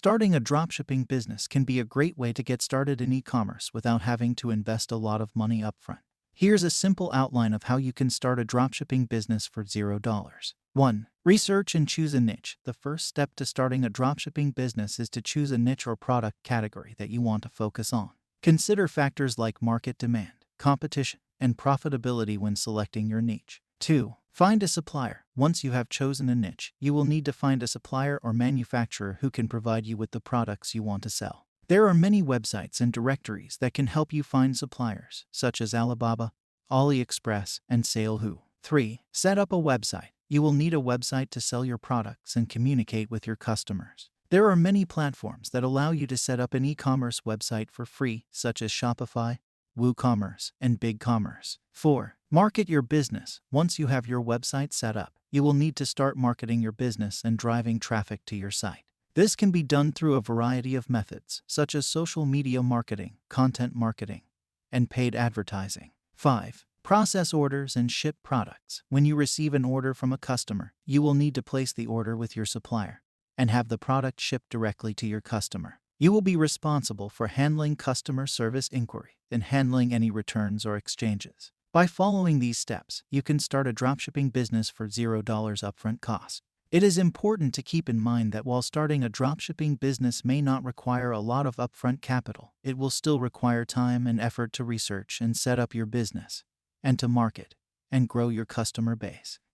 Starting a dropshipping business can be a great way to get started in e-commerce without having to invest a lot of money upfront. Here's a simple outline of how you can start a dropshipping business for $0. 1. Research and choose a niche. The first step to starting a dropshipping business is to choose a niche or product category that you want to focus on. Consider factors like market demand, competition, and profitability when selecting your niche. 2. Find a supplier. Once you have chosen a niche, you will need to find a supplier or manufacturer who can provide you with the products you want to sell. There are many websites and directories that can help you find suppliers, such as Alibaba, AliExpress, and Salehu. 3. Set up a website. You will need a website to sell your products and communicate with your customers. There are many platforms that allow you to set up an e-commerce website for free, such as Shopify, WooCommerce, and BigCommerce. 4. Market your business. Once you have your website set up, you will need to start marketing your business and driving traffic to your site. This can be done through a variety of methods, such as social media marketing, content marketing, and paid advertising. 5. Process orders and ship products. When you receive an order from a customer, you will need to place the order with your supplier and have the product shipped directly to your customer. You will be responsible for handling customer service inquiry and handling any returns or exchanges. By following these steps, you can start a dropshipping business for $0 upfront cost. It is important to keep in mind that while starting a dropshipping business may not require a lot of upfront capital, it will still require time and effort to research and set up your business, and to market and grow your customer base.